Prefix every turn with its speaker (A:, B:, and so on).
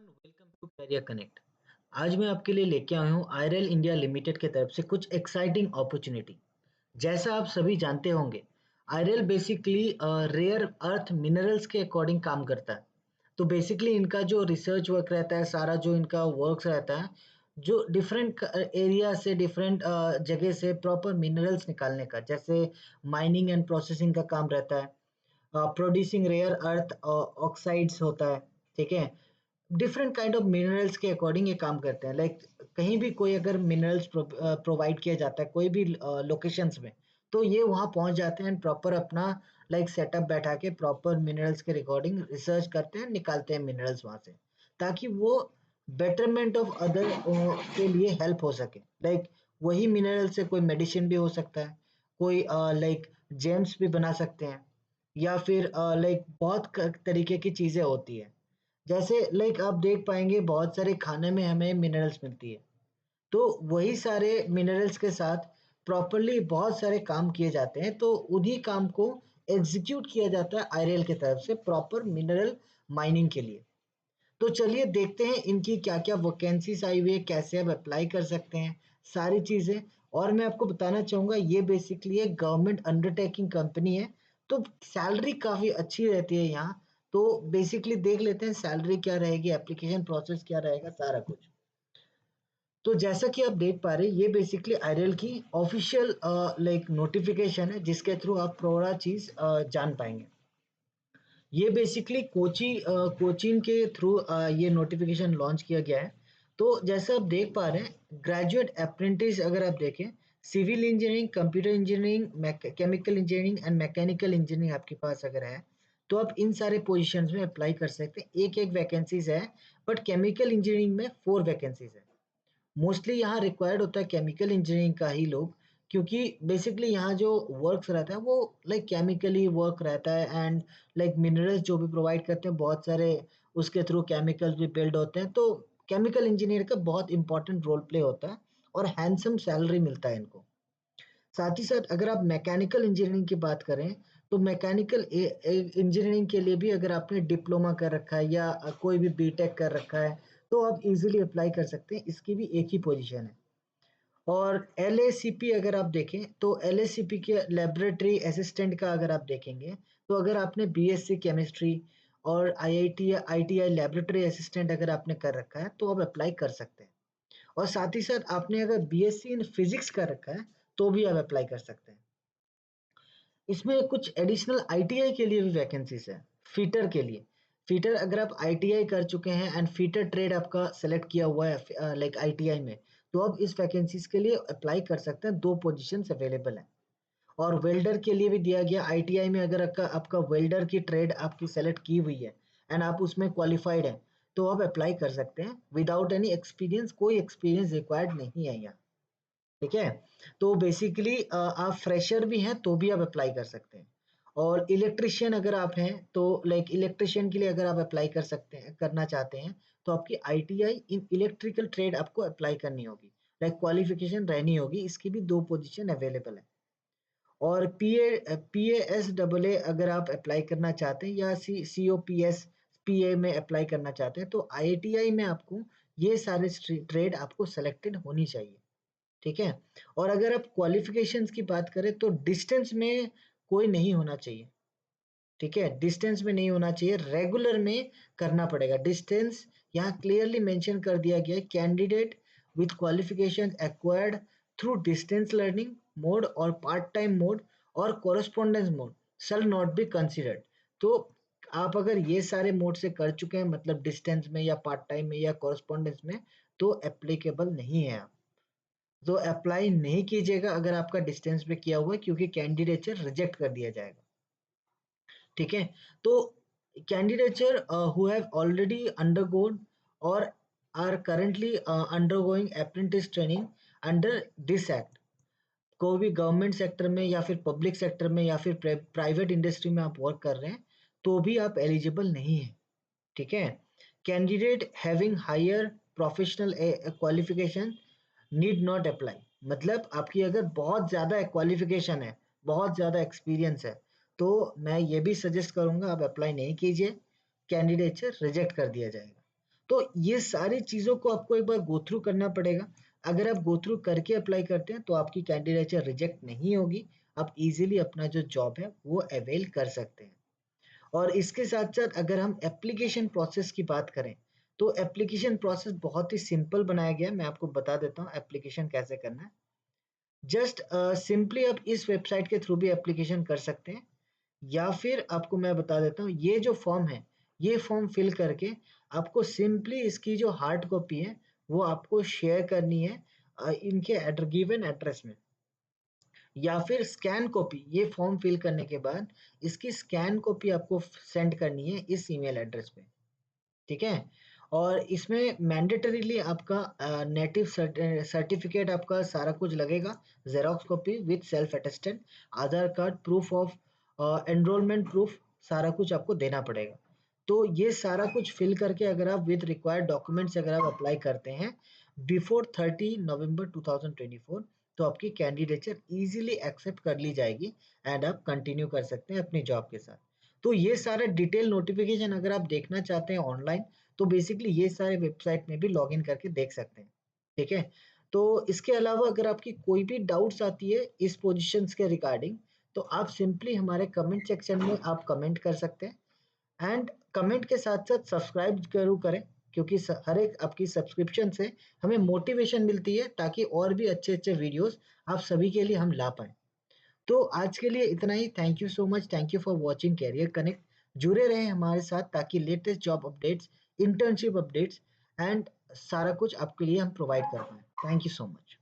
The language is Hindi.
A: Welcome to career connect. आज मैं आपके लिए लेके आया हूँ आईरेल इंडिया लिमिटेड की तरफ से कुछ एक्साइटिंग अपॉर्चुनिटी। जैसा आप सभी जानते होंगे, आईरेल बेसिकली रेयर अर्थ मिनरल्स के अकॉर्डिंग काम करता है। तो बेसिकली इनका जो रिसर्च वर्क रहता है, सारा जो इनका वर्क रहता है, जो डिफरेंट एरिया से डिफरेंट जगह से प्रॉपर मिनरल्स निकालने का, जैसे माइनिंग एंड प्रोसेसिंग का काम रहता है। प्रोड्यूसिंग रेयर अर्थ ऑक्साइड्स होता है। ठीक है, डिफरेंट काइंड ऑफ मिनरल्स के अकॉर्डिंग ये काम करते हैं। लाइक कहीं भी कोई अगर मिनरल्स प्रोवाइड किया जाता है कोई भी लोकेशंस में, तो ये वहाँ पहुँच जाते हैं एंड प्रॉपर अपना लाइक सेटअप बैठा के प्रॉपर मिनरल्स के रिकॉर्डिंग रिसर्च करते हैं, निकालते हैं मिनरल्स वहाँ से, ताकि वो बेटरमेंट ऑफ अदर के लिए हेल्प हो सके। लाइक वही मिनरल से कोई मेडिसिन भी हो सकता है, कोई लाइक जेम्स भी बना सकते हैं, या फिर लाइक बहुत तरीके की चीज़ें होती है। जैसे लाइक आप देख पाएँगे बहुत सारे खाने में हमें मिनरल्स मिलती है। तो वही सारे मिनरल्स के साथ प्रॉपर्ली बहुत सारे काम किए जाते हैं, तो उन्हीं काम को एग्ज़ीक्यूट किया जाता है आईरेल की तरफ से प्रॉपर मिनरल माइनिंग के लिए। तो चलिए देखते हैं इनकी क्या-क्या वैकेंसीज़ आई हुई है, कैसे आप अप्लाई कर सकते हैं, सारी चीज़ें। और मैं आपको बताना चाहूँगा ये बेसिकली एक गवर्नमेंट अंडरटेकिंग कंपनी है, तो सैलरी काफ़ी अच्छी रहती है यहाँ। तो बेसिकली देख लेते हैं सैलरी क्या रहेगी, एप्लीकेशन प्रोसेस क्या रहेगा, सारा कुछ। तो जैसा कि आप देख पा रहे हैं, ये बेसिकली आईरेल की ऑफ़िशियल लाइक नोटिफ़िकेशन है, जिसके थ्रू आप पूरा चीज़ जान पाएँगे। ये बेसिकली कोचिंग के थ्रू ये नोटिफिकेशन लॉन्च किया गया है। तो जैसा आप देख पा रहे हैं, ग्रेजुएट अप्रेंटिस अगर आप देखें, civil engineering, computer engineering, chemical engineering and mechanical engineering आपके पास अगर है, तो आप इन सारे पोजीशंस में अप्लाई कर सकते हैं। एक-एक वैकेंसीज़ है, बट केमिकल इंजीनियरिंग में 4 वैकेंसीज़ है। मोस्टली यहाँ रिक्वायर्ड होता है केमिकल इंजीनियरिंग का ही लोग, क्योंकि बेसिकली यहाँ जो वर्क्स रहता है वो लाइक केमिकली वर्क रहता है एंड लाइक मिनरल्स जो भी प्रोवाइड करते हैं बहुत सारे, उसके थ्रू केमिकल्स भी बिल्ड होते हैं। तो केमिकल इंजीनियर का बहुत इंपॉर्टेंट रोल प्ले होता है और हैंडसम सैलरी मिलता है इनको। साथ ही साथ अगर आप मैकेनिकल इंजीनियरिंग की बात करें, तो मैकेनिकल इंजीनियरिंग के लिए भी अगर आपने डिप्लोमा कर रखा है या कोई भी बीटेक कर रखा है, तो आप इजीली अप्लाई कर सकते हैं। इसकी भी एक ही पोजीशन है। और एलएसीपी अगर आप देखें, तो एलएसीपी के लेबोरेटरी असिस्टेंट का अगर आप देखेंगे, तो अगर आपने बीएससी केमिस्ट्री और आईआईटी या आईटीआई लेबोरेटरी असिस्टेंट अगर आपने कर रखा है, तो आप अप्लाई कर सकते हैं। और साथ ही साथ आपने अगर बीएससी इन फिजिक्स कर रखा है, तो भी आप अप्लाई कर सकते हैं। इसमें कुछ एडिशनल आईटीआई के लिए भी वैकेंसीज़ है, फीटर के लिए। फीटर अगर आप आईटीआई कर चुके हैं एंड फीटर ट्रेड आपका सेलेक्ट किया हुआ है लाइक आईटीआई में, तो आप इस वैकेंसीज़ के लिए अप्लाई कर सकते हैं, 2 पोज़ीशंस अवेलेबल हैं। और वेल्डर के लिए भी दिया गया आईटीआई में, अगर आपका आपका वेल्डर की ट्रेड आपकी सेलेक्ट की हुई है एंड आप उसमें क्वालिफाइड हैं, तो आप अप्लाई कर सकते हैं विदाउट एनी एक्सपीरियंस, कोई एक्सपीरियंस रिक्वायर्ड नहीं है यहाँ। ठीक है? तो बेसिकली आप फ्रेशर भी हैं तो भी आप अप्लाई कर सकते हैं। और इलेक्ट्रीशियन अगर आप हैं, तो लाइक इलेक्ट्रीशियन के लिए अगर आप अप्लाई कर सकते हैं, करना चाहते हैं, तो आपकी आईटीआई इन इलेक्ट्रिकल ट्रेड आपको अप्लाई करनी होगी। लाइक क्वालिफिकेशन रहनी होगी, इसकी भी 2 पोज़ीशन अवेलेबल है। और पीएएसडबलए अगर आप अप्लाई करना चाहते हैं या सीओपीएस पीए में अप्लाई करना चाहते हैं, तो आईटीआई में आपको ये सारे ट्रेड आपको सेलेक्टेड होनी चाहिए। ठीक है? और अगर आप क्वालिफ़िकेशंस की बात करें, तो डिस्टेंस में कोई नहीं होना चाहिए। ठीक है? डिस्टेंस में नहीं होना चाहिए, रेगुलर में करना पड़ेगा। डिस्टेंस यहाँ क्लियरली मेंशन कर दिया गया है, candidate with qualification acquired through distance learning mode और पार्ट टाइम मोड और correspondence mode shall not be considered. तो आप अगर ये सारे मोड से कर चुके हैं, मतलब डिस्टेंस में या पार्ट टाइम में या कॉरेस्पोंडेंस में, तो एप्लीकेबल नहीं है आप। तो अप्लाई नहीं कीजिएगा अगर आपका डिस्टेंस पे किया हुआ है, क्योंकि कैंडिडेचर रिजेक्ट कर दिया जाएगा। ठीक है? तो candidature who have already undergone और are currently undergoing apprentice training under this act, कोई भी गवर्नमेंट सेक्टर में या फिर पब्लिक सेक्टर में या फिर प्राइवेट इंडस्ट्री में आप वर्क कर रहे हैं, तो भी आप एलिजिबल नहीं हैं। ठीक है? Candidate having higher professional qualification need not apply. मतलब आपकी अगर बहुत ज़्यादा क्वालिफ़िकेशन है, बहुत ज़्यादा एक्सपीरियंस है, तो मैं ये भी सजेस्ट करूँगा आप अप्लाई नहीं कीजिए, कैंडिडेचर रिजेक्ट कर दिया जाएगा। तो ये सारी चीज़ों को आपको एक बार गो थ्रू करना पड़ेगा। अगर आप गो थ्रू करके अप्लाई करते हैं तो आपकी कैंडिडेचर रिजेक्ट नहीं होगी। आप इज़िली अपना जो जॉब है वो अवेल कर सकते हैं। और इसके साथ-साथ अगर हम एप्लीकेशन प्रोसेस की बात करें, तो एप्लीकेशन प्रोसेस बहुत ही सिंपल बनाया गया है। मैं आपको बता देता हूँ एप्लीकेशन कैसे करना है। जस्ट सिंपली आप इस वेबसाइट के थ्रू भी एप्लीकेशन कर सकते हैं, या फिर आपको मैं बता देता हूँ, ये जो फॉर्म है, ये फॉर्म फिल करके आपको सिंपली इसकी जो हार्ड कॉपी है, वो आपको शेयर करनी है इनके गिवन एड्रेस में, या फिर स्कैन कॉपी, ये फॉर्म फिल करने के बाद इसकी स्कैन कॉपी आपको सेंड करनी है इस ईमेल एड्रेस पे, ठीक है? और इसमें मैंडेटरीली आपका नेटिव सर्टिफिकेट आपका सारा कुछ लगेगा, xerox copy with self attested, Aadhaar card, proof of enrolment proof, सारा कुछ आपको देना पड़ेगा। तो ये सारा कुछ फिल करके अगर आप विद रिक्वायर्ड डॉक्यूमेंट्स अगर आप अप्लाई करते हैं बिफोर 30 नवंबर 2024, तो आपकी कैंडिडेचर इजीली एक्सेप्ट कर ली जाएगी एंड आप कंटिन्यू कर सकते हैं अपनी जॉब के साथ। तो ये सारे डिटेल नोटिफिकेशन अगर आप देखना चाहते हैं ऑनलाइन, तो बेसिकली ये सारे वेबसाइट में भी लॉगिन करके देख सकते हैं, ठीक है? तो इसके अलावा अगर आपकी कोई भी डाउट्स आती है इस पोजीशंस के रिगार्डिंग, तो आप सिंपली हमारे कमेंट सेक्शन में आप कमेंट कर सकते हैं। एंड कमेंट के साथ-साथ सब्सक्राइब ज़रूर करें, क्योंकि हर एक आपकी सब्सक्रिप्शन से हमें मोटिवेशन मिलती है ताकि और भी अच्छे-अच्छे वीडियोस आप सभी के लिए हम ला पाएँ। तो आज के लिए इतना ही। Thank you so much. Thank you for watching Career Connect. जुड़े रहें हमारे साथ ताकि latest job updates, internship updates and सारा कुछ आपके लिए हम प्रोवाइड कर पाएँ। Thank you so much.